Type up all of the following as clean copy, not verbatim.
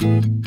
Welcome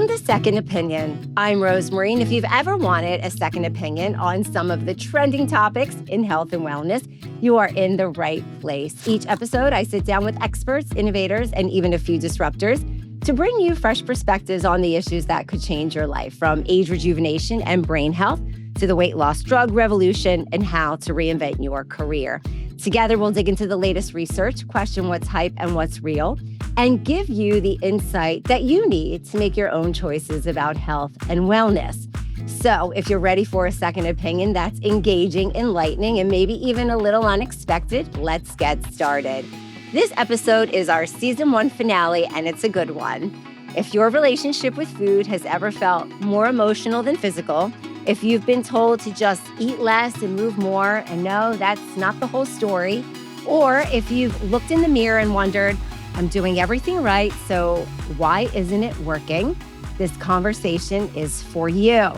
to Second Opinion. I'm Rosemarie, and if you've ever wanted a second opinion on some of the trending topics in health and wellness, you are in the right place. Each episode, I sit down with experts, innovators, and even a few disruptors to bring you fresh perspectives on the issues that could change your life, from age rejuvenation and brain health to the weight loss drug revolution and how to reinvent your career. Together, we'll dig into the latest research, question what's hype and what's real, and give you the insight that you need to make your own choices about health and wellness. So if you're ready for a second opinion that's engaging, enlightening, and maybe even a little unexpected, let's get started. This episode is our season 1 finale, and it's a good one. If your relationship with food has ever felt more emotional than physical, if you've been told to just eat less and move more, and no, that's not the whole story, or if you've looked in the mirror and wondered, I'm doing everything right, so why isn't it working? This conversation is for you.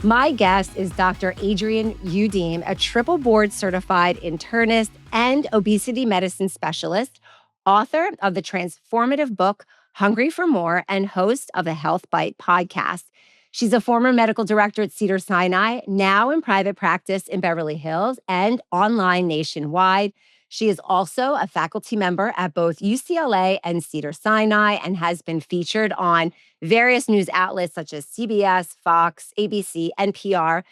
My guest is Dr. Adrienne Youdim, a triple board certified internist and obesity medicine specialist, author of the transformative book, Hungry for More, and host of the Health Bite podcast. She's a former medical director at Cedars-Sinai, now in private practice in Beverly Hills and online nationwide. She is also a faculty member at both UCLA and Cedars-Sinai and has been featured on various news outlets such as CBS, Fox, ABC, NPR,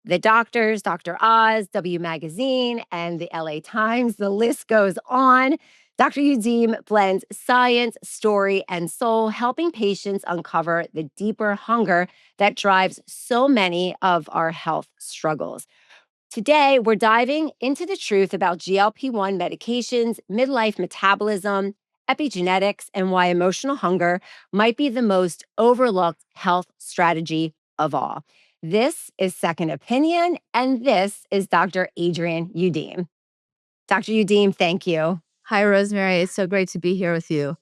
The Doctors, Dr. Oz, W Magazine, and the LA Times. The list goes on. Dr. Youdim blends science, story, and soul, helping patients uncover the deeper hunger that drives so many of our health struggles. Today, we're diving into the truth about GLP-1 medications, midlife metabolism, epigenetics, and why emotional hunger might be the most overlooked health strategy of all. This is Second Opinion, and this is Dr. Adrienne Youdim. Dr. Youdim, thank you. Hi, Rosemarie. It's so great to be here with you.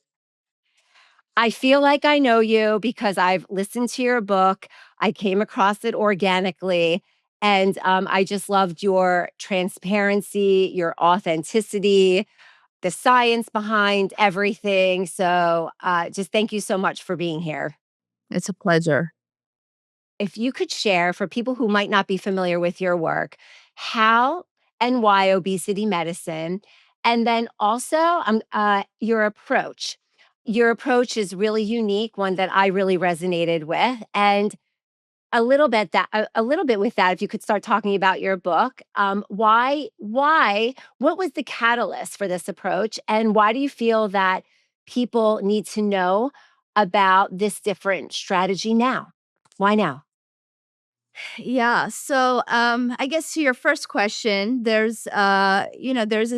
I feel like I know you because I've listened to your book. I came across it organically, and I just loved your transparency, your authenticity, the science behind everything. So just thank you so much for being here. It's a pleasure. If you could share for people who might not be familiar with your work, how and why obesity medicine, and then also your approach. Your approach is really unique, one that I really resonated with, and a little bit with that. If you could start talking about your book, why? What was the catalyst for this approach, and why do you feel that people need to know about this different strategy now? Why now? Yeah. So, I guess to your first question, there's a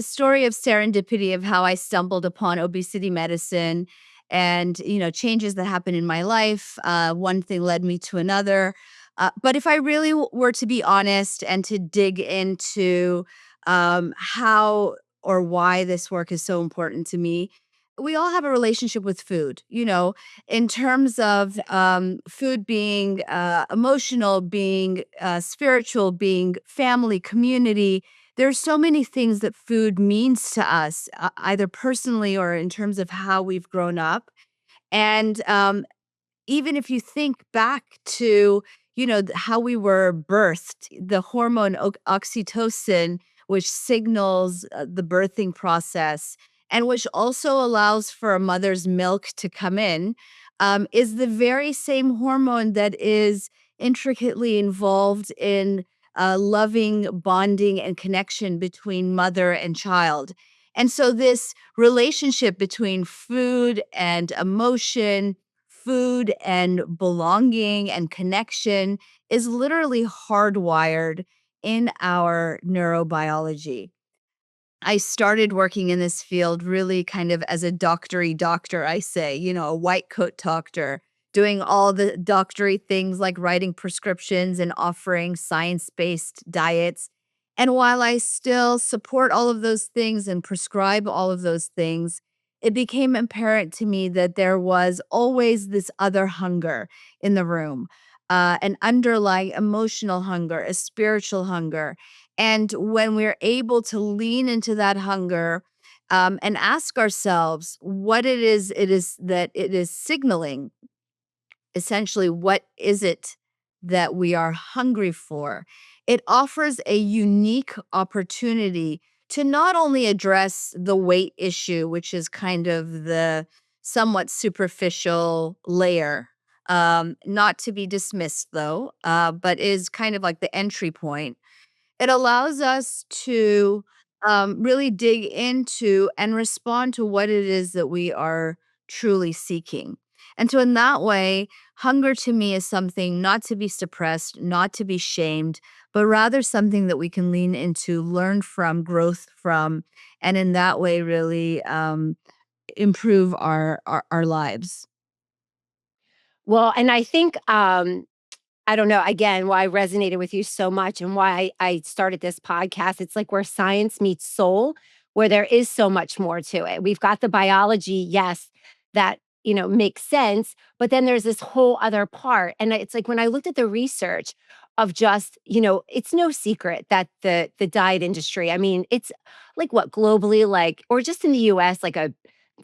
story of serendipity of how I stumbled upon obesity medicine and, changes that happened in my life. One thing led me to another. But if I really were to be honest and to dig into how or why this work is so important to me, we all have a relationship with food, in terms of food being emotional, being spiritual, being family, community. There's so many things that food means to us, either personally or in terms of how we've grown up. And even if you think back to, how we were birthed, the hormone oxytocin, which signals the birthing process and which also allows for a mother's milk to come in, is the very same hormone that is intricately involved in loving, bonding, and connection between mother and child. And so this relationship between food and emotion, food and belonging and connection is literally hardwired in our neurobiology. I started working in this field really kind of as a doctory doctor, I say, a white coat doctor, doing all the doctory things like writing prescriptions and offering science-based diets. And while I still support all of those things and prescribe all of those things, it became apparent to me that there was always this other hunger in the room, an underlying emotional hunger, a spiritual hunger. And when we're able to lean into that hunger, and ask ourselves what it is that it is signaling. Essentially, what is it that we are hungry for? It offers a unique opportunity to not only address the weight issue, which is kind of the somewhat superficial layer, not to be dismissed though, but is kind of like the entry point. It allows us to really dig into and respond to what it is that we are truly seeking. And so, in that way, hunger to me is something not to be suppressed, not to be shamed, but rather something that we can lean into, learn from, growth from, and in that way, really improve our lives. Well, and I think I don't know, again, why I resonated with you so much and why I started this podcast. It's like where science meets soul, where there is so much more to it. We've got the biology, yes, that, makes sense, but then there's this whole other part. And it's like when I looked at the research of just, it's no secret that the diet industry, I mean, it's like what globally, like, or just in the US, like a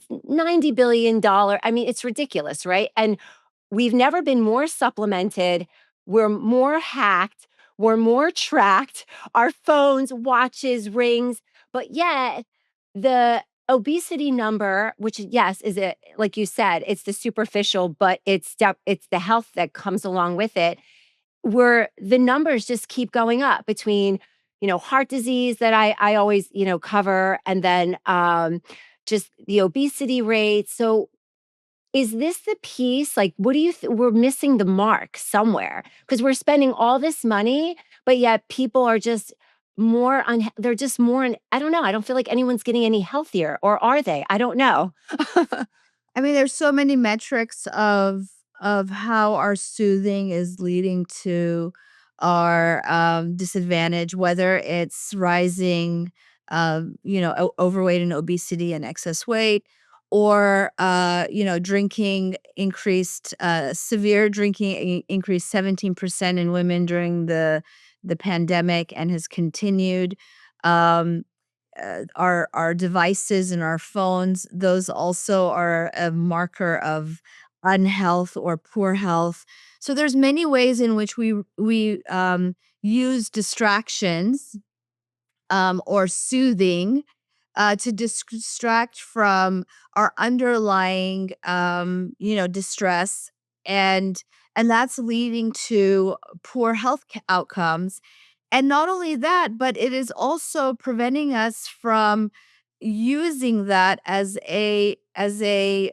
$90 billion. I mean, it's ridiculous, right? And we've never been more supplemented. We're more hacked. We're more tracked. Our phones, watches, rings. But yet, the obesity number, which, yes, is it, like you said, it's the superficial, but it's the health that comes along with it, where the numbers just keep going up between, heart disease that I always, cover, and then just the obesity rate. So is this the piece? Like, what do you we're missing the mark somewhere because we're spending all this money, but yet people are just they're just I don't know. I don't feel like anyone's getting any healthier, or are they? I don't know. I mean, there's so many metrics of how our soothing is leading to our disadvantage, whether it's rising, overweight and obesity and excess weight, or drinking increased, severe drinking increased 17% in women during the pandemic and has continued. Um, our devices and our phones, those also are a marker of unhealth or poor health. So there's many ways in which we use distractions or soothing to distract from our underlying distress, and that's leading to poor health outcomes. And not only that, but it is also preventing us from using that as a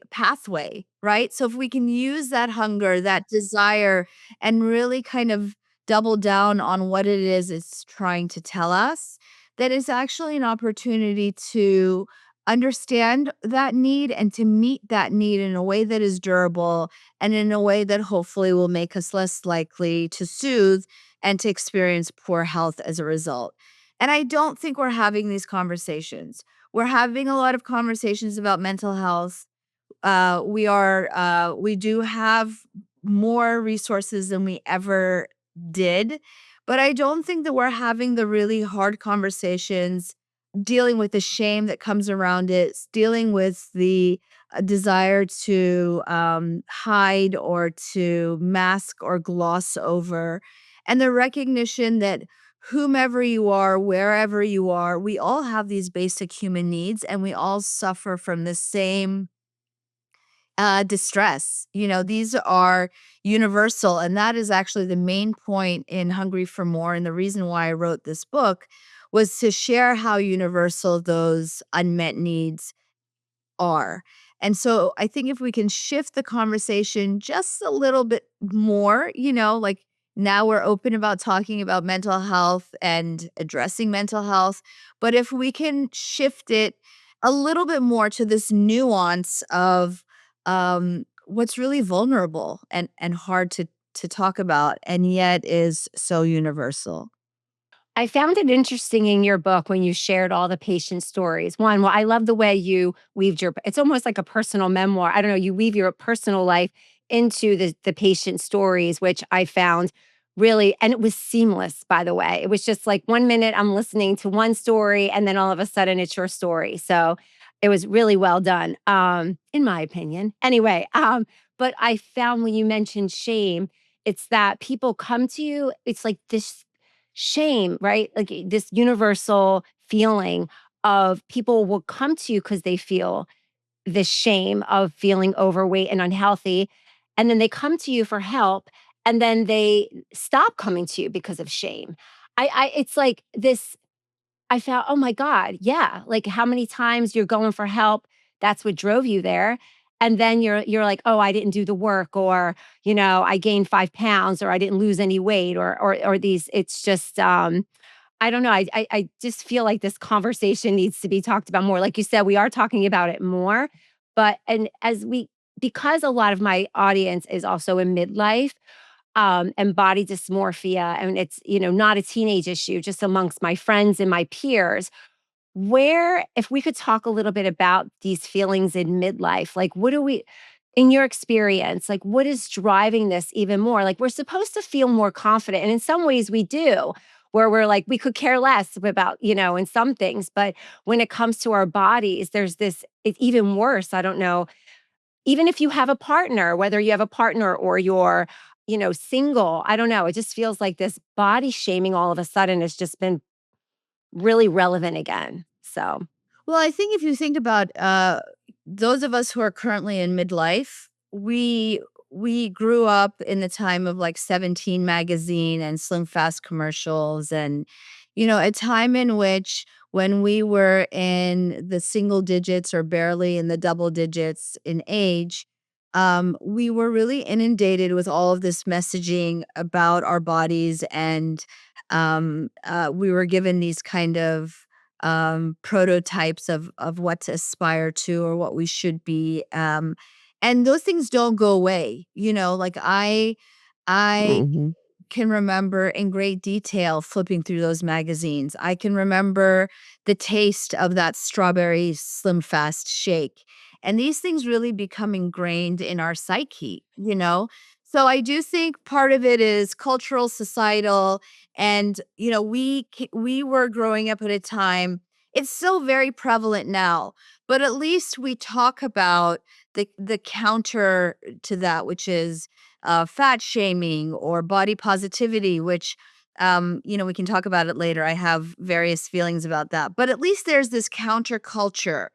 pathway, right? So if we can use that hunger, that desire, and really kind of double down on what it is it's trying to tell us, that is actually an opportunity to understand that need and to meet that need in a way that is durable and in a way that hopefully will make us less likely to soothe and to experience poor health as a result. And I don't think we're having these conversations. We're having a lot of conversations about mental health. We do have more resources than we ever did, but I don't think that we're having the really hard conversations, dealing with the shame that comes around it, dealing with the desire to hide or to mask or gloss over, and the recognition that whomever you are, wherever you are, we all have these basic human needs and we all suffer from the same distress. These are universal. And that is actually the main point in Hungry for More. And the reason why I wrote this book was to share how universal those unmet needs are. And so I think if we can shift the conversation just a little bit more, like now we're open about talking about mental health and addressing mental health. But if we can shift it a little bit more to this nuance of what's really vulnerable and hard to talk about, and yet is so universal. I found it interesting in your book when you shared all the patient stories. One, well, I love the way you weaved it's almost like a personal memoir. I don't know, you weave your personal life into the patient stories, which I found really, and it was seamless, by the way. It was just like 1 minute I'm listening to one story and then all of a sudden it's your story. So It was really well done, in my opinion. Anyway, but I found when you mentioned shame, it's that people come to you, it's like this shame, right? Like this universal feeling of people will come to you because they feel this shame of feeling overweight and unhealthy. And then they come to you for help and then they stop coming to you because of shame. It's like this I felt, "Oh my god, yeah." Like, how many times you're going for help, that's what drove you there, and then you're like, "Oh, I didn't do the work," or, "I gained 5 pounds," or, "I didn't lose any weight," or these it's just, I don't know, I just feel like this conversation needs to be talked about more. Like you said, we are talking about it more, but and as we because a lot of my audience is also in midlife, and body dysmorphia, and it's, not a teenage issue, just amongst my friends and my peers. If we could talk a little bit about these feelings in midlife, like in your experience, like what is driving this even more? Like we're supposed to feel more confident. And in some ways we do, where we're like, we could care less about, in some things. But when it comes to our bodies, it's even worse. I don't know, even if you have a partner, whether you have a partner or you're, single, I don't know. It just feels like this body shaming all of a sudden has just been really relevant again. So, Well, I think if you think about those of us who are currently in midlife, we grew up in the time of like 17 magazine and Slim Fast commercials, and a time in which when we were in the single digits or barely in the double digits in age, we were really inundated with all of this messaging about our bodies, and we were given these kind of prototypes of what to aspire to or what we should be. And those things don't go away. Like I mhm. can remember in great detail flipping through those magazines. I can remember the taste of that strawberry Slim Fast shake. And these things really become ingrained in our psyche. So I do think part of it is cultural, societal, and we were growing up at a time. It's still very prevalent now, but at least we talk about the counter to that, which is fat shaming or body positivity, which, we can talk about it later. I have various feelings about that. But at least there's this counterculture,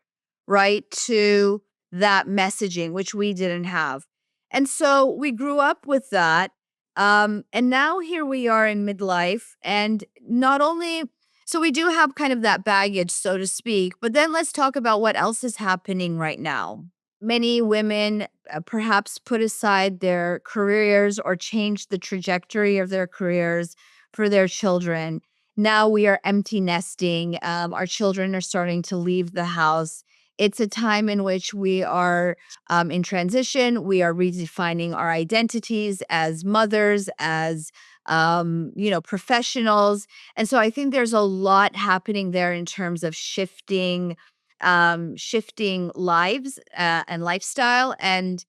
right, to that messaging, which we didn't have. And so we grew up with that. And now here we are in midlife. And not only, so we do have kind of that baggage, so to speak, but then let's talk about what else is happening right now. Many women perhaps put aside their careers or change the trajectory of their careers for their children. Now we are empty nesting. Our children are starting to leave the house. It's a time in which we are in transition. We are redefining our identities as mothers, as professionals. And so I think there's a lot happening there in terms of shifting lives and lifestyle, and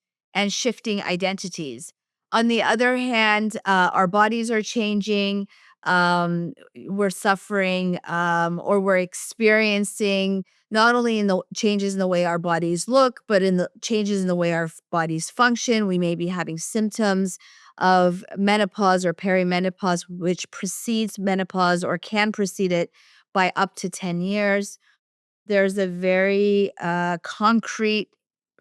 shifting identities. On the other hand, our bodies are changing. We're suffering, or we're experiencing not only in the changes in the way our bodies look, but in the changes in the way our bodies function. We may be having symptoms of menopause or perimenopause, which precedes menopause or can precede it by up to 10 years. There's a very concrete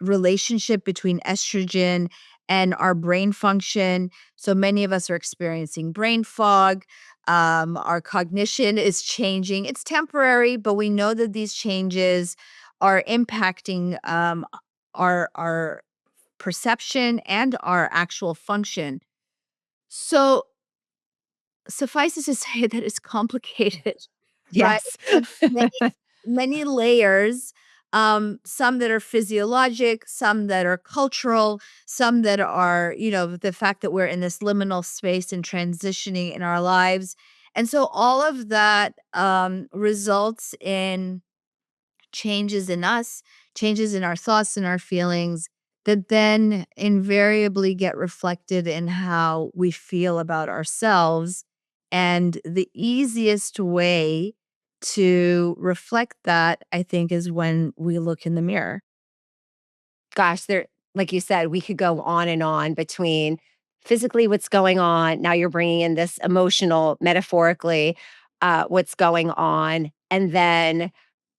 relationship between estrogen and our brain function. So many of us are experiencing brain fog. Our cognition is changing. It's temporary, but we know that these changes are impacting our perception and our actual function. So suffice it to say that it's complicated, right? Yes. With many layers, some that are physiologic, some that are cultural, some that are, the fact that we're in this liminal space and transitioning in our lives. And so all of that results in changes in us, changes in our thoughts and our feelings that then invariably get reflected in how we feel about ourselves. And the easiest way to reflect that, I think, is when we look in the mirror. Gosh, there, like you said, we could go on and on between physically what's going on. Now you're bringing in this emotional, metaphorically, what's going on. And then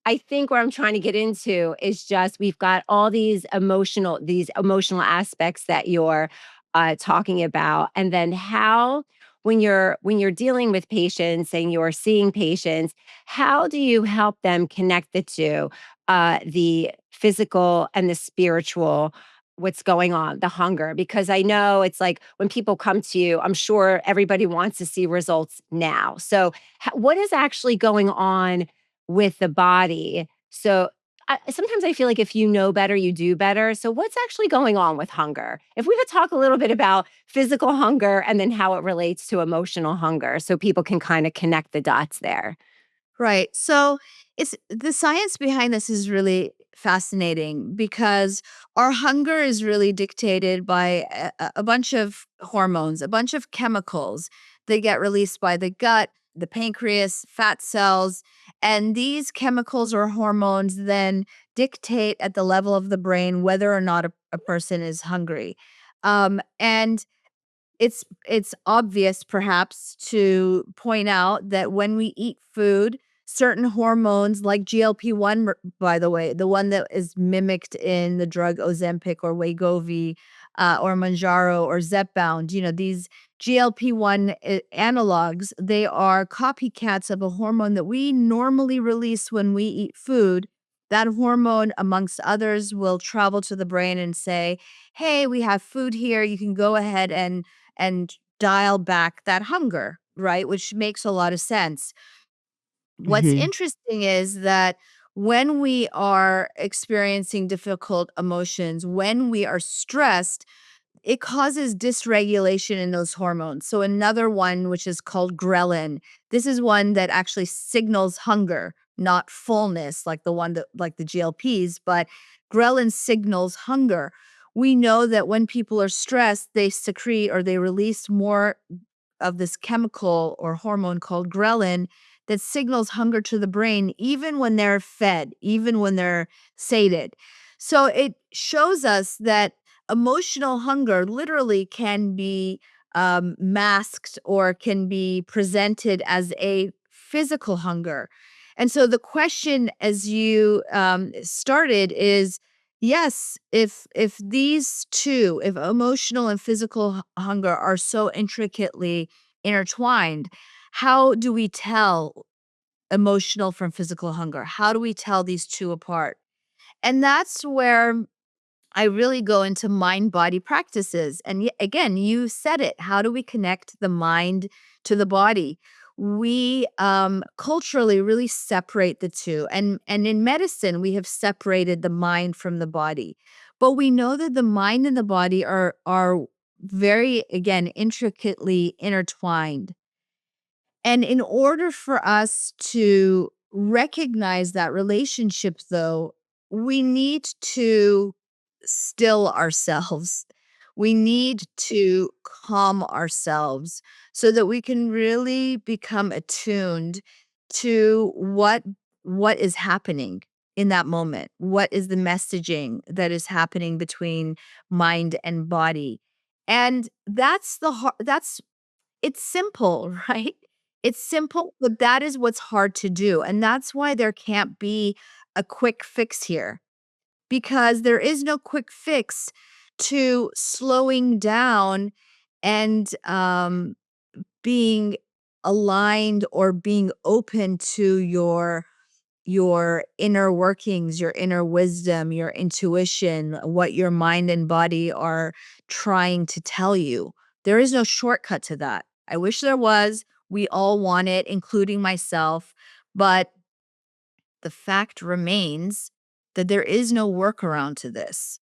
I think where I'm trying to get into is just we've got all these emotional aspects that you're talking about, and then how when you're dealing with patients and you're seeing patients, how do you help them connect the two, the physical and the spiritual? What's going on, the hunger? Because I know it's like when people come to you, I'm sure everybody wants to see results now. So, what is actually going on with the body? So sometimes I feel like if you know better, you do better. So what's actually going on with hunger? If we could talk a little bit about physical hunger and then how it relates to emotional hunger so people can kind of connect the dots there. Right. So it's the science behind this is really fascinating because our hunger is really dictated by a bunch of hormones, a bunch of chemicals. They get released by the gut, the pancreas, fat cells, and these chemicals or hormones then dictate at the level of the brain whether or not a person is hungry. And it's obvious perhaps to point out that when we eat food, certain hormones like GLP-1, by the way, the one that is mimicked in the drug Ozempic or Wegovy, or Manjaro or Zepbound, these GLP-1 analogs, they are copycats of a hormone that we normally release when we eat food. That hormone, amongst others, will travel to the brain and say, hey, we have food here. You can go ahead and dial back that hunger, right? Which makes a lot of sense. What's Hmm. interesting is that when we are experiencing difficult emotions, when we are stressed, it causes dysregulation in those hormones. So another one, which is called ghrelin, this is one that actually signals hunger, not fullness, like the GLPs, but ghrelin signals hunger. We know that when people are stressed, they secrete or they release more of this chemical or hormone called ghrelin that signals hunger to the brain, even when they're fed, even when they're sated. So it shows us that emotional hunger literally can be masked or can be presented as a physical hunger. And so the question, as you started, is yes, if these two, if emotional and physical hunger are so intricately intertwined, how do we tell emotional from physical hunger? How do we tell these two apart? And that's where I really go into mind body practices. And again, you said it. How do we connect the mind to the body? We culturally really separate the two. And in medicine, we have separated the mind from the body. But we know that the mind and the body are very, again, intricately intertwined. And in order for us to recognize that relationship, though, we need to still ourselves. We need to calm ourselves so that we can really become attuned to what is happening in that moment. What is the messaging that is happening between mind and body? And that's it's simple, right? It's simple, but that is what's hard to do, and that's why there can't be a quick fix here, because there is no quick fix to slowing down and, being aligned or being open to your inner workings, your inner wisdom, your intuition, what your mind and body are trying to tell you. There is no shortcut to that. I wish there was. We all want it, including myself. But the fact remains that there is no workaround to this.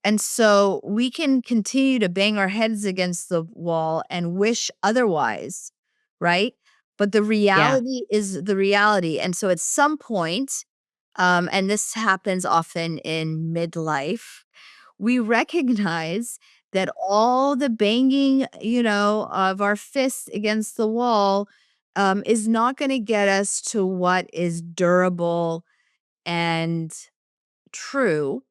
And so we can continue to bang our heads against the wall and wish otherwise, right? But the Yeah. reality is the reality. And so at some point, and this happens often in midlife, we recognize that all the banging, of our fists against the wall is not going to get us to what is durable and true,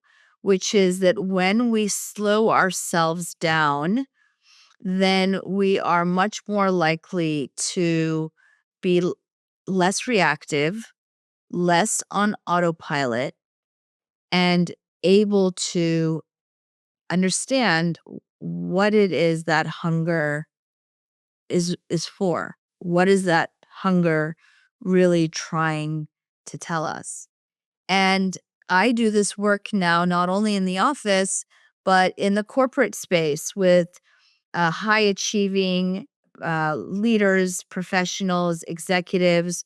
which is that when we slow ourselves down, then we are much more likely to be less reactive, less on autopilot, and able to understand what it is that hunger is for. What is that hunger really trying to tell us? And I do this work now, not only in the office, but in the corporate space with high achieving leaders, professionals, executives.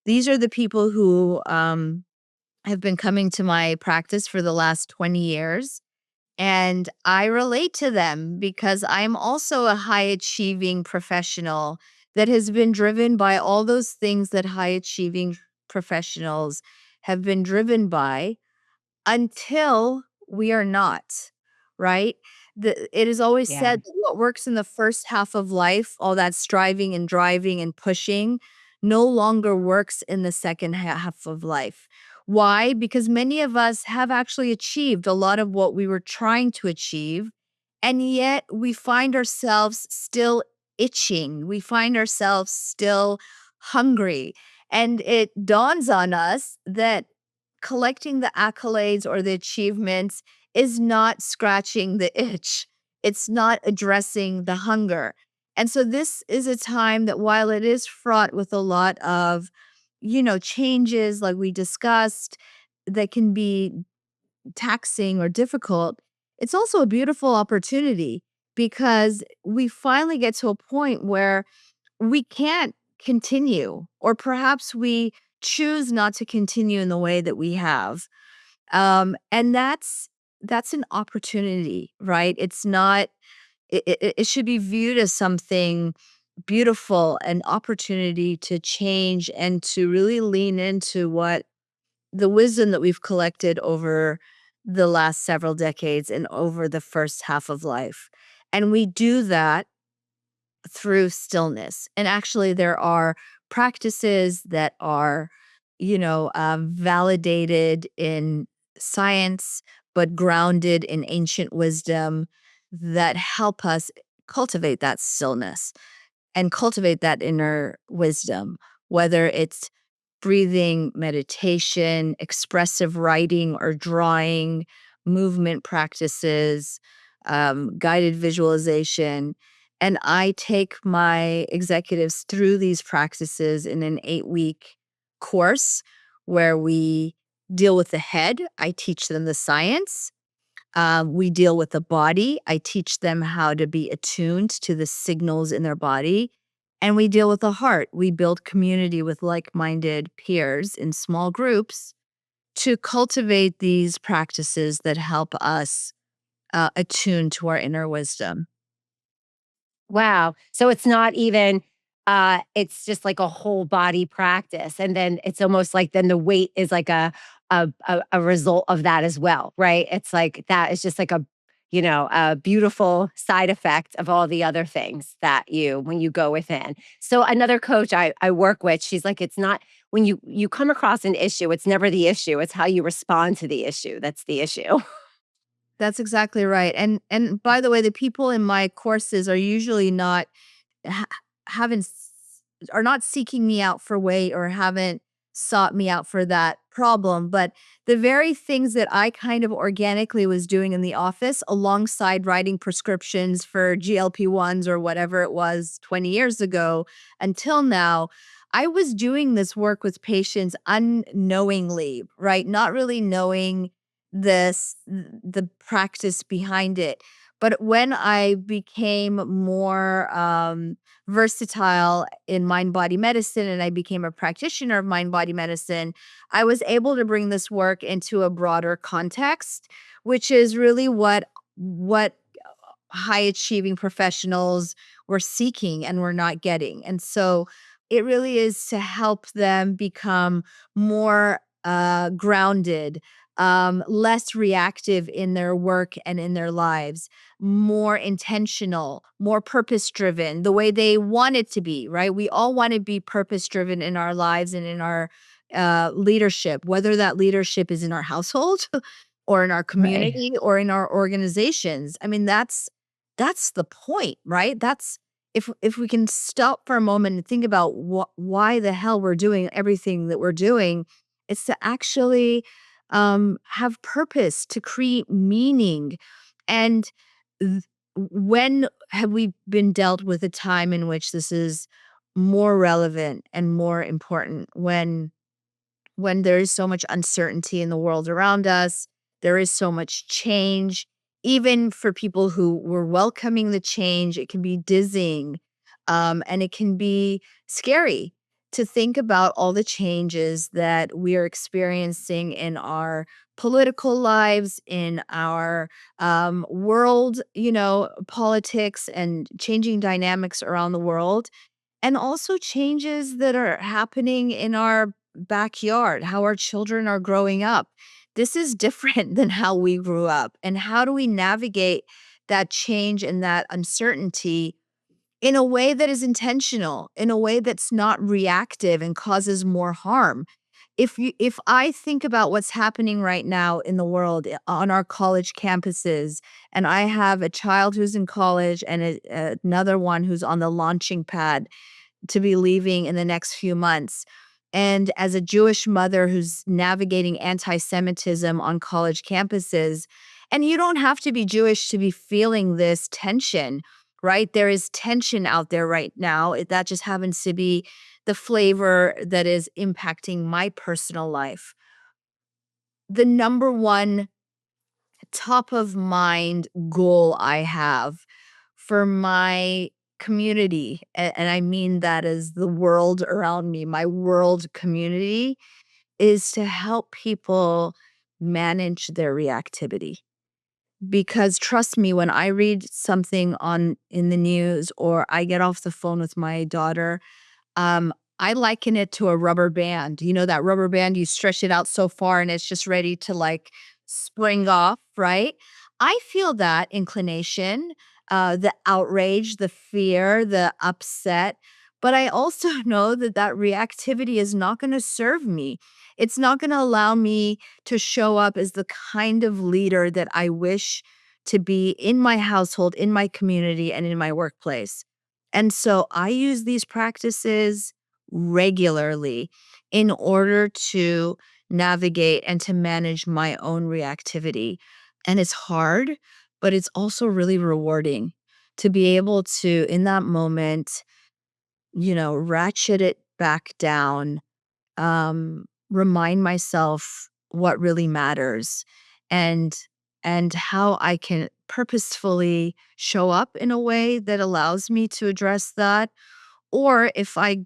These are the people who have been coming to my practice for the last 20 years. And I relate to them because I'm also a high achieving professional that has been driven by all those things that high achieving professionals have been driven by until we are not, right? It is always Yeah. said that what works in the first half of life, all that striving and driving and pushing, no longer works in the second half of life. Why? Because many of us have actually achieved a lot of what we were trying to achieve, and yet we find ourselves still itching. We find ourselves still hungry. And it dawns on us that collecting the accolades or the achievements is not scratching the itch. It's not addressing the hunger. And so this is a time that while it is fraught with a lot of, changes like we discussed that can be taxing or difficult, it's also a beautiful opportunity because we finally get to a point where we can't continue, or perhaps we choose not to continue in the way that we have. And that's an opportunity, right? It's not, it should be viewed as something beautiful, an opportunity to change and to really lean into what the wisdom that we've collected over the last several decades and over the first half of life. And we do that through stillness. And actually, there are practices that are, validated in science, but grounded in ancient wisdom that help us cultivate that stillness and cultivate that inner wisdom, whether it's breathing, meditation, expressive writing or drawing, movement practices, guided visualization. And I take my executives through these practices in an 8-week course where we deal with the head. I teach them the science. We deal with the body. I teach them how to be attuned to the signals in their body. And we deal with the heart. We build community with like minded peers in small groups to cultivate these practices that help us attune to our inner wisdom. Wow. So it's not even it's just like a whole body practice. And then it's almost like then the weight is like a result of that as well, right? It's like that is just like a beautiful side effect of all the other things that you when you go within. So another coach I work with, she's like, it's not when you come across an issue, it's never the issue. It's how you respond to the issue. That's the issue. That's exactly right. And by the way, the people in my courses are usually not ha- haven't are not seeking me out for weight or haven't sought me out for that problem, but the very things that I kind of organically was doing in the office alongside writing prescriptions for GLP-1s or whatever it was 20 years ago until now, I was doing this work with patients unknowingly, right? Not really knowing the practice behind it. But when I became more versatile in mind body medicine and I became a practitioner of mind body medicine, I was able to bring this work into a broader context, which is really what high achieving professionals were seeking and were not getting. And so it really is to help them become more grounded, less reactive in their work and in their lives, more intentional, more purpose driven, the way they want it to be, right? We all want to be purpose driven in our lives and in our leadership, whether that leadership is in our household or in our Right. community or in our organizations. I mean, that's the point, right? That's if we can stop for a moment and think about why the hell we're doing everything that we're doing, it's to actually have purpose, to create meaning. And th- when have we been dealt with a time in which this is more relevant and more important? When there is so much uncertainty in the world around us, there is so much change. Even for people who were welcoming the change, it can be dizzying, and it can be scary to think about all the changes that we are experiencing in our political lives, in our world, politics and changing dynamics around the world, and also changes that are happening in our backyard, how our children are growing up. This is different than how we grew up. And how do we navigate that change and that uncertainty in a way that is intentional, in a way that's not reactive and causes more harm? If I think about what's happening right now in the world on our college campuses, and I have a child who's in college and another one who's on the launching pad to be leaving in the next few months. And as a Jewish mother who's navigating anti Semitism on college campuses, and you don't have to be Jewish to be feeling this tension, right? There is tension out there right now. That just happens to be the flavor that is impacting my personal life. The number one top of mind goal I have for my community, and I mean that as the world around me, my world community, is to help people manage their reactivity. Because trust me, when I read something on in the news or I get off the phone with my daughter, I liken it to a rubber band. You know that rubber band, you stretch it out so far and it's just ready to like spring off, right? I feel that inclination, the outrage, the fear, the upset, but I also know that that reactivity is not going to serve me. It's not going to allow me to show up as the kind of leader that I wish to be in my household, in my community, and in my workplace. And so I use these practices regularly in order to navigate and to manage my own reactivity. And it's hard, but it's also really rewarding to be able to, in that moment, ratchet it back down, remind myself what really matters and how I can purposefully show up in a way that allows me to address that. Or if I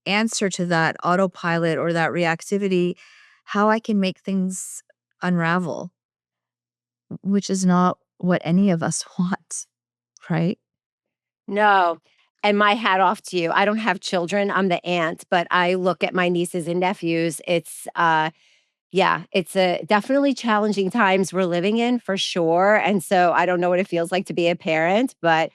answer to that autopilot or that reactivity, how I can make things unravel, which is not what any of us want, right? No. And my hat off to you. I don't have children. I'm the aunt, but I look at my nieces and nephews. Yeah, it's a definitely challenging times we're living in for sure. And so I don't know what it feels like to be a parent, but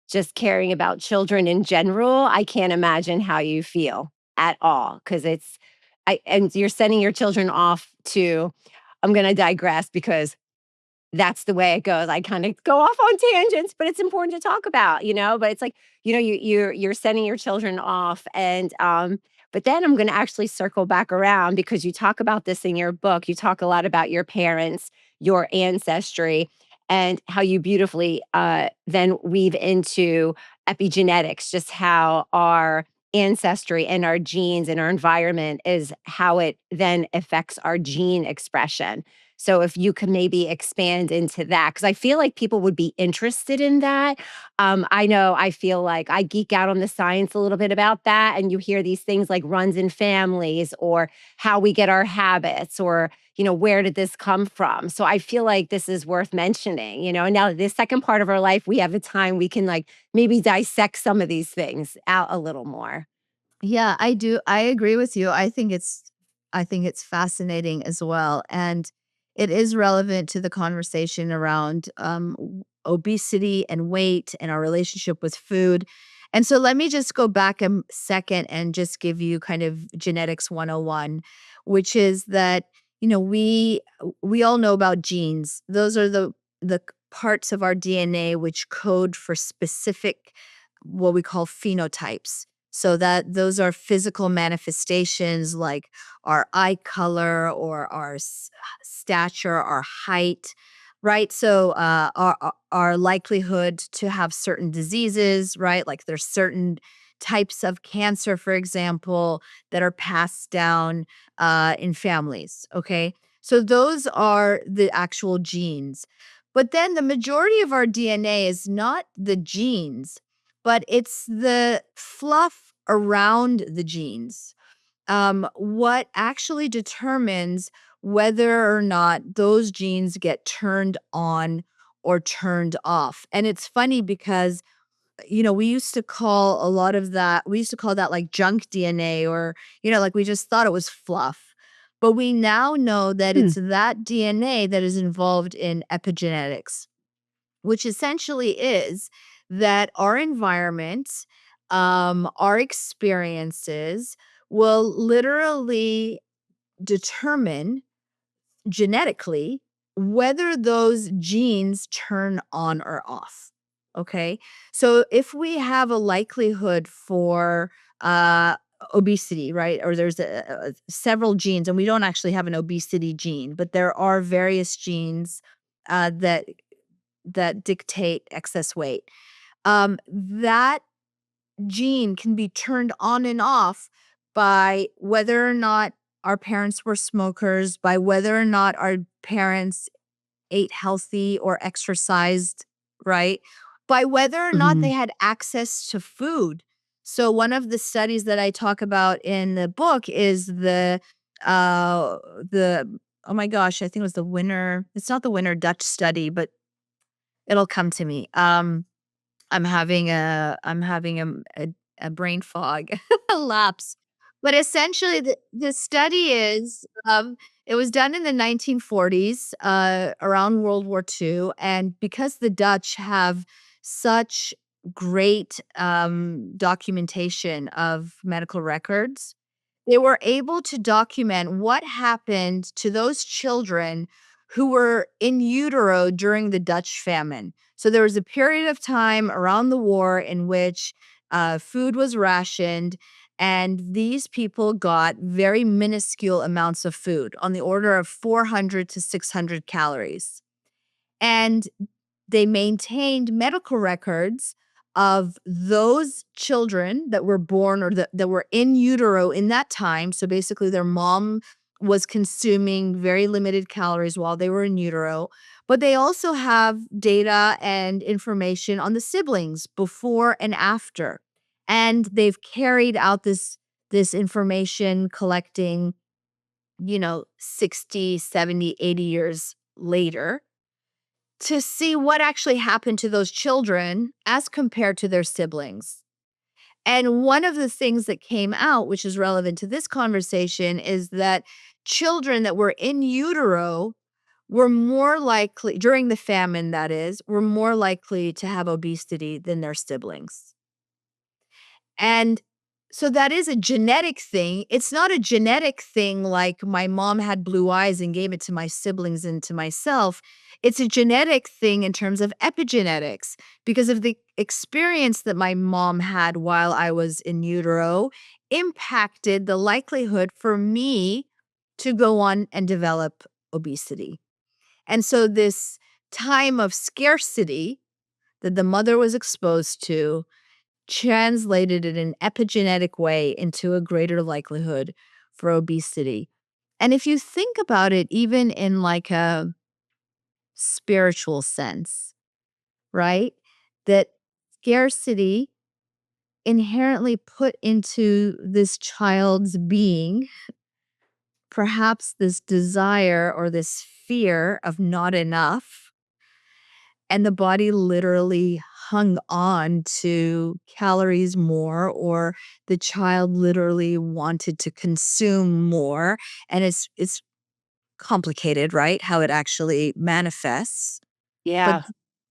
just caring about children in general, I can't imagine how you feel at all. Cause and you're sending your children off to, I'm going to digress because that's the way it goes. I kind of go off on tangents, but it's important to talk about, but it's like, you're sending your children off but then I'm going to actually circle back around because you talk about this in your book. You talk a lot about your parents, your ancestry, and how you beautifully then weave into epigenetics, just how our ancestry and our genes and our environment is how it then affects our gene expression. So if you could maybe expand into that, because I feel like people would be interested in that. I know I feel like I geek out on the science a little bit about that. And you hear these things like runs in families or how we get our habits or, where did this come from? So I feel like this is worth mentioning, and now this second part of our life, we have the time we can like maybe dissect some of these things out a little more. Yeah, I do. I agree with you. I think it's fascinating as well. And it is relevant to the conversation around obesity and weight and our relationship with food. And so let me just go back a second and just give you kind of genetics 101, which is that, we all know about genes. Those are the parts of our DNA which code for specific what we call phenotypes. So that those are physical manifestations like our eye color or our stature, our height, right? So our likelihood to have certain diseases, right? Like there's certain types of cancer, for example, that are passed down in families. Okay, so those are the actual genes. But then the majority of our DNA is not the genes, but it's the fluff around the genes. What actually determines whether or not those genes get turned on or turned off. And it's funny because, we used to call a lot of that, we used to call that like junk DNA or, like we just thought it was fluff. But we now know that Hmm. it's that DNA that is involved in epigenetics, which essentially is that our environment, our experiences will literally determine genetically whether those genes turn on or off. Okay. So if we have a likelihood for uh, obesity, right? Or there's several genes, and we don't actually have an obesity gene, but there are various genes that dictate excess weight. That gene can be turned on and off by whether or not our parents were smokers, by whether or not our parents ate healthy or exercised, right? By whether or not they Mhm. had access to food. So one of the studies that I talk about in the book is the oh my gosh, I think it was the winner. It's not the winner Dutch study, but it'll come to me. I'm having a brain fog, a lapse. But essentially, the study is it was done in the 1940s, around World War II, and because the Dutch have such great documentation of medical records, they were able to document what happened to those children who were in utero during the Dutch famine. So there was a period of time around the war in which food was rationed, and these people got very minuscule amounts of food on the order of 400 to 600 calories. And they maintained medical records of those children that were born or that were in utero in that time. So basically, their mom was consuming very limited calories while they were in utero. But they also have data and information on the siblings before and after. And they've carried out this information collecting, 60, 70, 80 years later to see what actually happened to those children as compared to their siblings. And one of the things that came out, which is relevant to this conversation, is that children that were in utero were more likely, during the famine, that is, were more likely to have obesity than their siblings. And so that is a genetic thing. It's not a genetic thing like my mom had blue eyes and gave it to my siblings and to myself. It's a genetic thing in terms of epigenetics because of the experience that my mom had while I was in utero impacted the likelihood for me to go on and develop obesity. And so this time of scarcity that the mother was exposed to translated in an epigenetic way into a greater likelihood for obesity. And if you think about it, even in like a spiritual sense, right? That scarcity inherently put into this child's being, perhaps this desire or this fear of not enough. And the body literally hung on to calories more, or the child literally wanted to consume more. And it's complicated, right? How it actually manifests. But Yeah.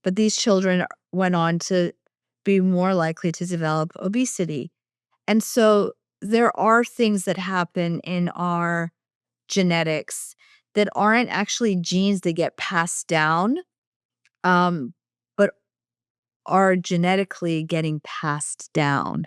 but these children went on to be more likely to develop obesity. And so there are things that happen in our genetics that aren't actually genes that get passed down, um, but are genetically getting passed down.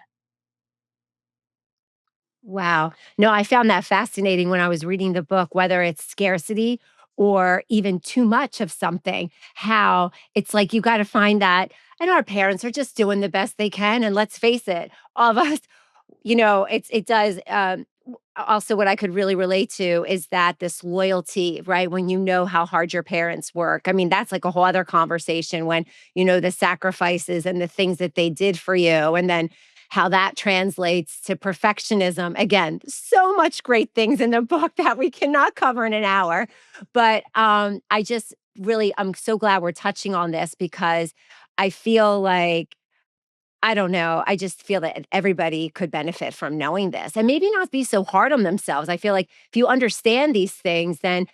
Wow. No, I found that fascinating when I was reading the book, whether it's scarcity or even too much of something, how it's like you got to find that. And our parents are just doing the best they can. And let's face it, all of us, it does. Also, what I could really relate to is that this loyalty, right? When you know how hard your parents work. I mean, that's like a whole other conversation when you know the sacrifices and the things that they did for you. And then how that translates to perfectionism. Again, so much great things in the book that we cannot cover in an hour. But I just really, I'm so glad we're touching on this because I feel like I don't know. I just feel that everybody could benefit from knowing this and maybe not be so hard on themselves. I feel like if you understand these things, then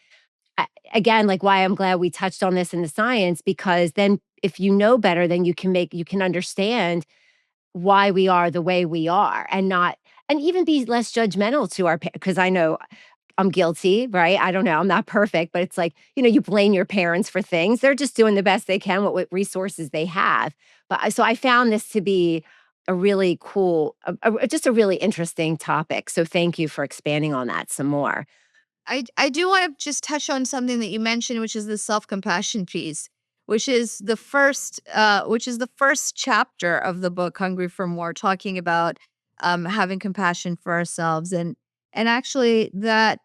again, like why I'm glad we touched on this in the science, because then if you know better, then you can understand why we are the way we are and not, and even be less judgmental to our, because I know I'm guilty, right? I don't know. I'm not perfect, but it's like, you blame your parents for things. They're just doing the best they can with what resources they have. But so I found this to be a really cool, just a really interesting topic. So thank you for expanding on that some more. I do want to just touch on something that you mentioned, which is the self-compassion piece, which is the first chapter of the book Hungry for More, talking about having compassion for ourselves. And actually that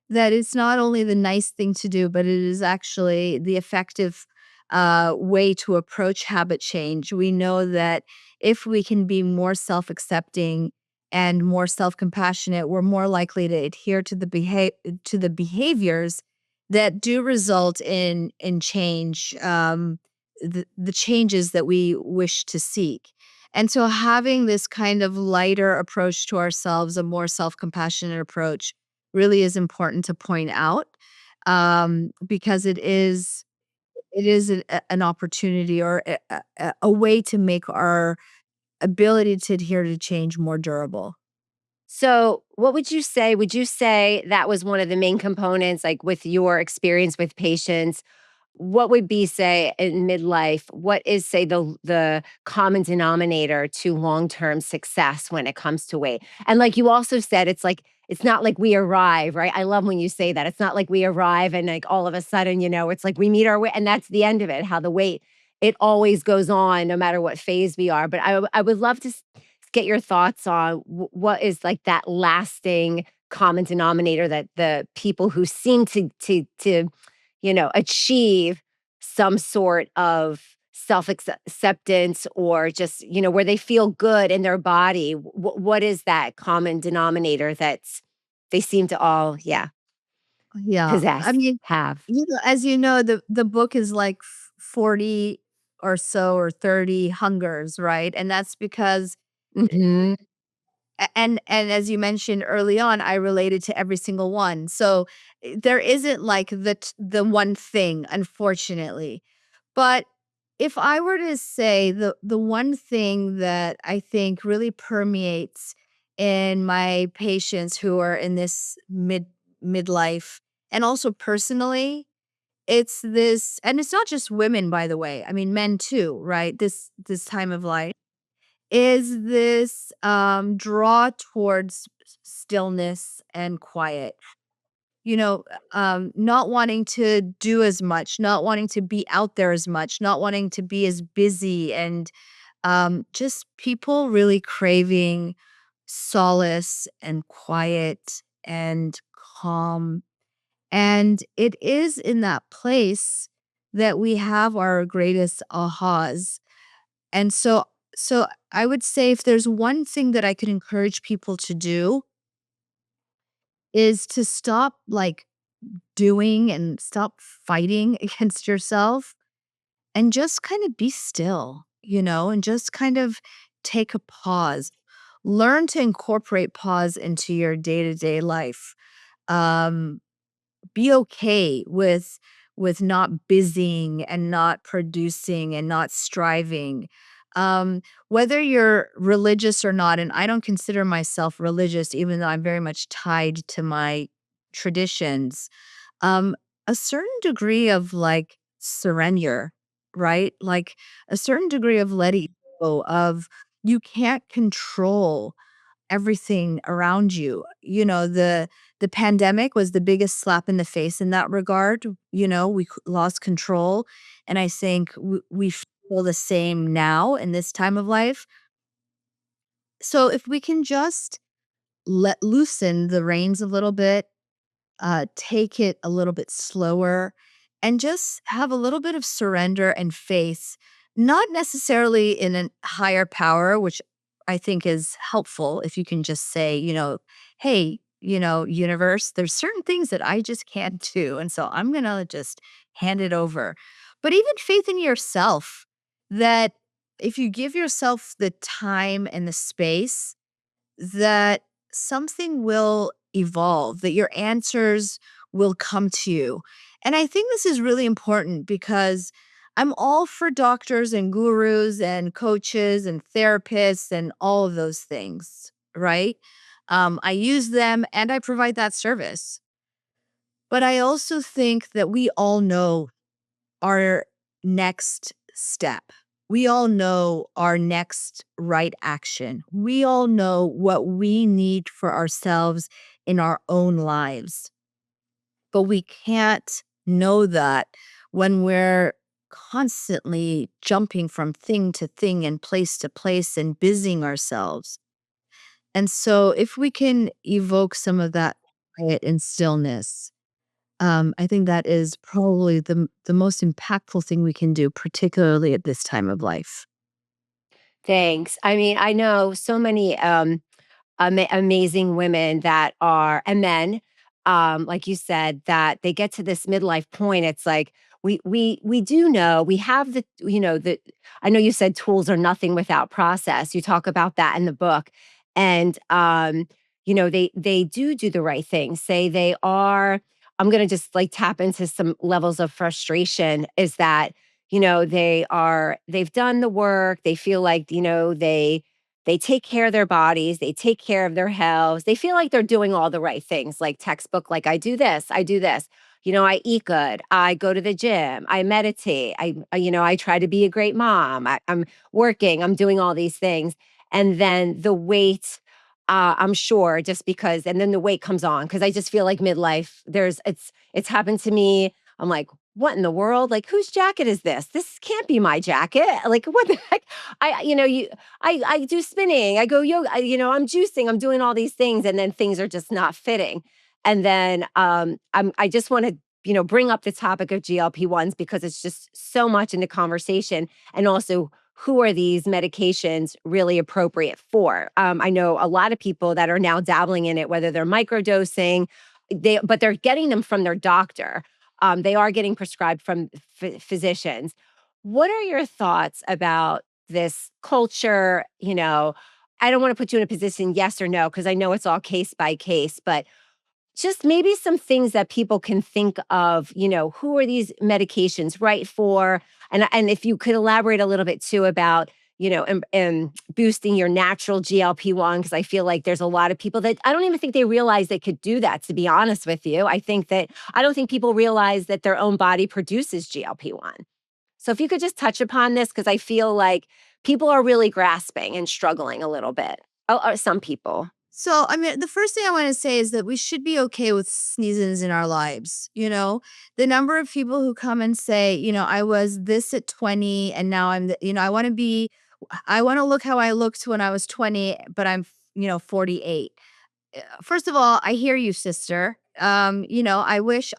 is not only the nice thing to do, but it is actually the effective way to approach habit change. We know that if we can be more self-accepting and more self-compassionate, we're more likely to adhere to the behaviors that do result in change, the changes that we wish to seek. And so having this kind of lighter approach to ourselves, a more self-compassionate approach, really is important to point out, because it is an opportunity, or a way to make our ability to adhere to change more durable. So, what would you say? Would you say that was one of the main components, like with your experience with patients? What would be, say, in midlife? What is, say, the common denominator to long term success when it comes to weight? And like you also said, it's like it's not like we arrive, right? I love when you say that. It's not like we arrive and like all of a sudden, it's like we meet our weight and that's the end of it. How the weight it always goes on, no matter what phase we are. But I would love to get your thoughts on what is like that lasting common denominator that the people who seem to achieve some sort of self acceptance or just, where they feel good in their body. What is that common denominator that's they seem to all, yeah, Yeah. I possess, mean, have? as you know, the book is like 40 or so, or 30 hungers, right? And that's because Hmm. and as you mentioned early on, I related to every single one. So there isn't like the one thing, unfortunately. But if I were to say the one thing that I think really permeates in my patients who are in this midlife, and also personally, it's this, and it's not just women, by the way. I mean, men too, right? This time of life is this draw towards stillness and quiet. Not wanting to do as much, not wanting to be out there as much, not wanting to be as busy, and just people really craving solace and quiet and calm. And it is in that place that we have our greatest ahas. And so I would say, if there's one thing that I could encourage people to do, is to stop like doing and stop fighting against yourself, and just kind of be still. and just kind of take a pause. Learn to incorporate pause into your day-to-day life. Um, be okay with not busying and not producing and not striving. Whether you're religious or not, and I don't consider myself religious, even though I'm very much tied to my traditions, um, a certain degree of like surrender, right? Like a certain degree of letting go of you can't control everything around you. The pandemic was the biggest slap in the face in that regard. We lost control. And I think we feel the same now in this time of life. So if we can just let loosen the reins a little bit, take it a little bit slower, and just have a little bit of surrender and faith, not necessarily in a higher power, which I think is helpful if you can just say, hey, universe, there's certain things that I just can't do. And so I'm going to just hand it over. But even faith in yourself, that if you give yourself the time and the space, that something will evolve, that your answers will come to you. And I think this is really important because I'm all for doctors and gurus and coaches and therapists and all of those things, right? I use them and I provide that service. But I also think that we all know our next step. We all know our next right action. We all know what we need for ourselves in our own lives. But we can't know that when we're constantly jumping from thing to thing and place to place and busying ourselves. And so if we can evoke some of that quiet and stillness, I think that is probably the most impactful thing we can do, particularly at this time of life. Thanks. I mean, I know so many amazing women that are and men, like you said, that they get to this midlife point. It's like we do know we have the. I know you said tools are nothing without process. You talk about that in the book, and they do the right thing. Say they are. I'm gonna just like tap into some levels of frustration. Is that they've done the work. They feel like they take care of their bodies, they take care of their health. They feel like they're doing all the right things, like textbook, like I do this, I do this. I eat good, I go to the gym, I meditate, I try to be a great mom. I'm working, I'm doing all these things. And then the weight, I'm sure just because, and then the weight comes on because I just feel like midlife, it's happened to me. I'm like, what in the world? Like, whose jacket is this? This can't be my jacket. Like, what the heck? I do spinning. I go yoga. I'm juicing. I'm doing all these things, and then things are just not fitting. And then I just want to bring up the topic of GLP-1s because it's just so much in the conversation, and also who are these medications really appropriate for? I know a lot of people that are now dabbling in it, whether they're microdosing, but they're getting them from their doctor. They are getting prescribed from physicians. What are your thoughts about this culture? I don't want to put you in a position, yes or no, because I know it's all case by case, but just maybe some things that people can think of, who are these medications right for? And if you could elaborate a little bit too about, boosting your natural GLP-1, because I feel like there's a lot of people that I don't even think they realize they could do that, to be honest with you. I don't think people realize that their own body produces GLP-1. So if you could just touch upon this, because I feel like people are really grasping and struggling a little bit. Oh, some people. So, I mean, the first thing I want to say is that we should be okay with seasons in our lives. The number of people who come and say, I was this at 20 and now I want to look how I looked when I was 20, but I'm, 48. First of all, I hear you, sister. I wish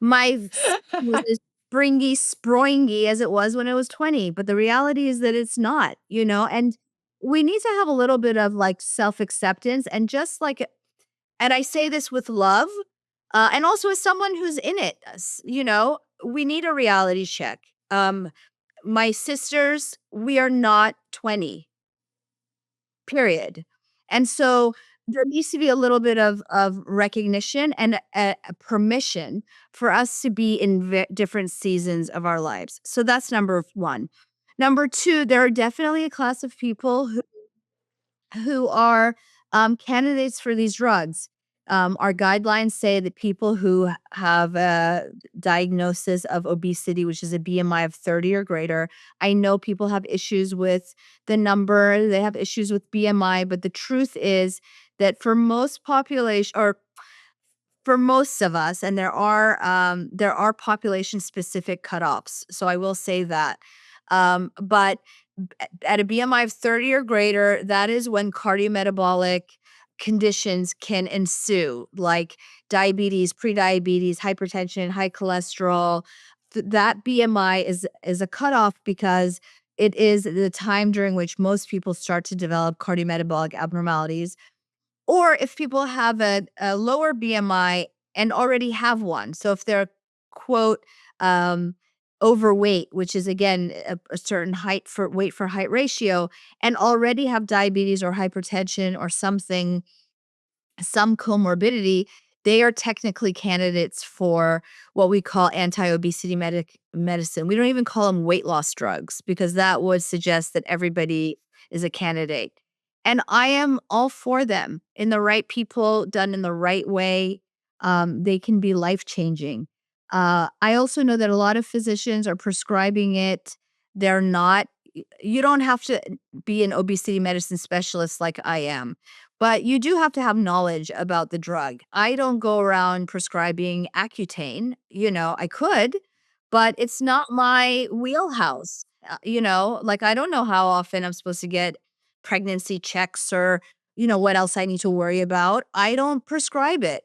my skin was as springy, springy as it was when I was 20. But the reality is that it's not, and we need to have a little bit of like self acceptance and just like, and I say this with love, and also as someone who's in it, we need a reality check. my sisters, we are not 20, period. And so there needs to be a little bit of recognition and a permission for us to be in different seasons of our lives. So that's number one. Number two, there are definitely a class of people who are candidates for these drugs. Our guidelines say that people who have a diagnosis of obesity, which is a BMI of 30 or greater, I know people have issues with the number, they have issues with BMI, but the truth is that for most population, or for most of us, and there are population specific cutoffs. So I will say that. But at a BMI of 30 or greater, that is when cardiometabolic conditions can ensue, like diabetes, prediabetes, hypertension, high cholesterol. That BMI is a cutoff because it is the time during which most people start to develop cardiometabolic abnormalities, or if people have a lower BMI and already have one. So if they're, quote, um, overweight, which is again a certain height for weight for height ratio, and already have diabetes or hypertension or something, some comorbidity, they are technically candidates for what we call anti-obesity medicine. We don't even call them weight loss drugs because that would suggest that everybody is a candidate. And I am all for them in the right people, done in the right way. They can be life changing. I also know that a lot of physicians are prescribing it. They're not, you don't have to be an obesity medicine specialist like I am, but you do have to have knowledge about the drug. I don't go around prescribing Accutane. I could, but it's not my wheelhouse. Like I don't know how often I'm supposed to get pregnancy checks or, what else I need to worry about. I don't prescribe it.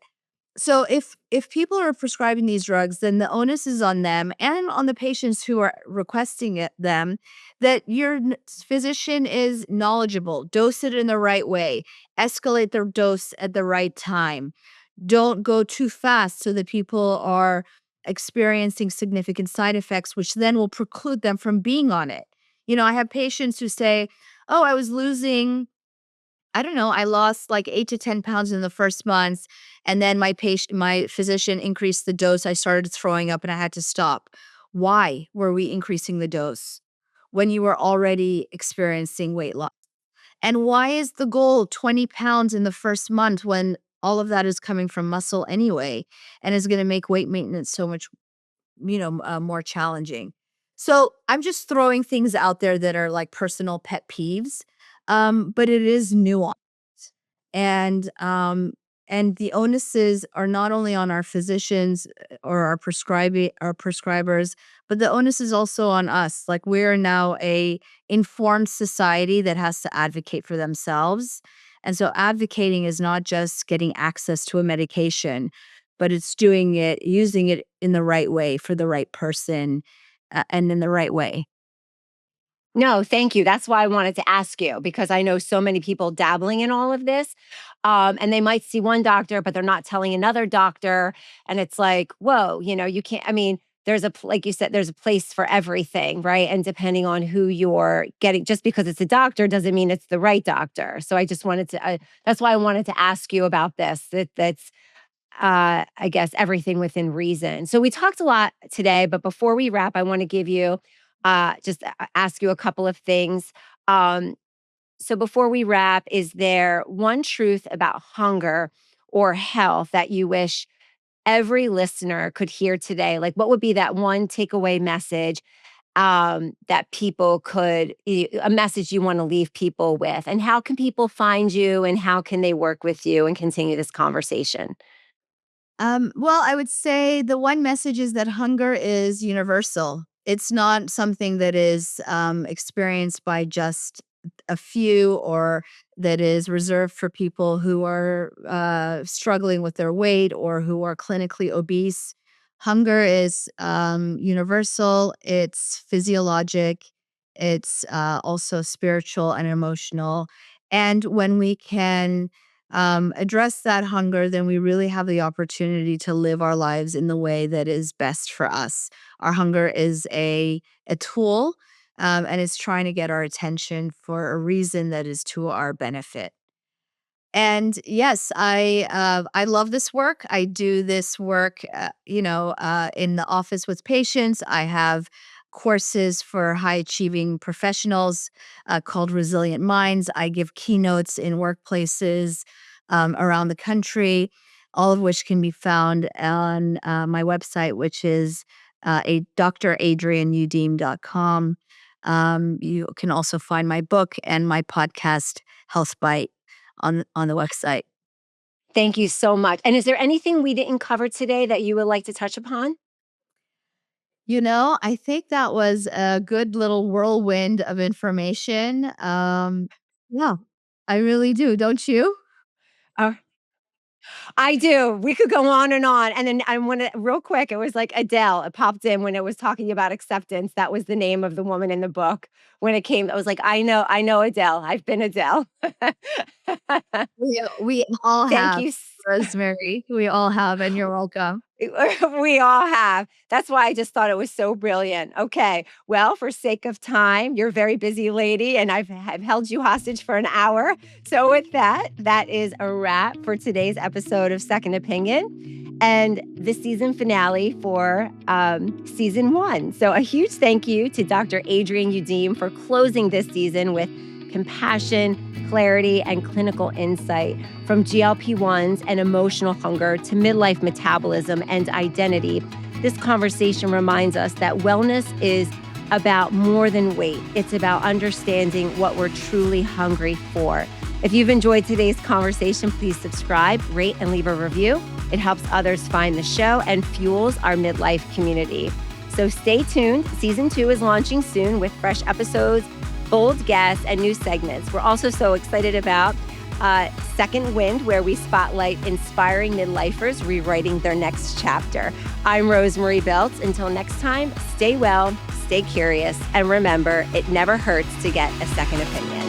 So if people are prescribing these drugs, then the onus is on them and on the patients who are requesting them, that your physician is knowledgeable, dose it in the right way, escalate the dose at the right time. Don't go too fast so that people are experiencing significant side effects, which then will preclude them from being on it. I have patients who say, "Oh, I was losing, I don't know, I lost like 8 to 10 pounds in the first month, and then my physician increased the dose. I started throwing up and I had to stop." Why were we increasing the dose when you were already experiencing weight loss? And why is the goal 20 pounds in the first month when all of that is coming from muscle anyway and is going to make weight maintenance so much, more challenging? So I'm just throwing things out there that are like personal pet peeves, but it is nuanced. And the onuses are not only on our physicians or our prescribers, but the onus is also on us. Like we're now a informed society that has to advocate for themselves. And so advocating is not just getting access to a medication, but it's using it in the right way for the right person, and in the right way. No, thank you. That's why I wanted to ask you because I know so many people dabbling in all of this. And they might see one doctor, but they're not telling another doctor. And it's like, whoa, you can't, I mean, like you said, there's a place for everything, right? And depending on who you're getting, just because it's a doctor doesn't mean it's the right doctor. So I just wanted to, that's why I wanted to ask you about this. That's I guess everything within reason. So we talked a lot today, but before we wrap, I want to give you just ask you a couple of things. Um, so before we wrap, is there one truth about hunger or health that you wish every listener could hear today? Like, what would be that one takeaway message that people a message you want to leave people with? And how can people find you and how can they work with you and continue this conversation? Well, I would say the one message is that hunger is universal. It's not something that is experienced by just a few, or that is reserved for people who are struggling with their weight or who are clinically obese. Hunger is universal, it's physiologic, it's also spiritual and emotional. And when we can address that hunger, then we really have the opportunity to live our lives in the way that is best for us. Our hunger is a tool, and it's trying to get our attention for a reason that is to our benefit. And yes, I love this work. I do this work, in the office with patients. I have courses for high achieving professionals called Resilient Minds. I give keynotes in workplaces around the country, all of which can be found on my website, which is a dradrienneyoudim.com. You can also find my book and my podcast, Health Bite, on the website. Thank you so much. And is there anything we didn't cover today that you would like to touch upon? I think that was a good little whirlwind of information. Yeah, I really do. Don't you? Uh, I do. We could go on and on. And then I want to, real quick, it was like Adele. It popped in when it was talking about acceptance. That was the name of the woman in the book. When it came, I was like, I know Adele. I've been Adele. We all Thank have, you. Rosemary. We all have, and you're welcome. We all have. That's why I just thought it was so brilliant. Okay. Well, for sake of time, you're a very busy lady, and I've held you hostage for an hour. So, with that, that is a wrap for today's episode of Second Opinion and the season finale for season 1. So, a huge thank you to Dr. Adrienne Youdim for closing this season with compassion, clarity, and clinical insight from GLP-1s and emotional hunger to midlife metabolism and identity. This conversation reminds us that wellness is about more than weight. It's about understanding what we're truly hungry for. If you've enjoyed today's conversation, please subscribe, rate, and leave a review. It helps others find the show and fuels our midlife community. So stay tuned. Season 2 is launching soon with fresh episodes, bold guests, and new segments. We're also so excited about Second Wind, where we spotlight inspiring midlifers rewriting their next chapter. I'm Rosemarie Beltz. Until next time, stay well, stay curious, and remember, it never hurts to get a second opinion.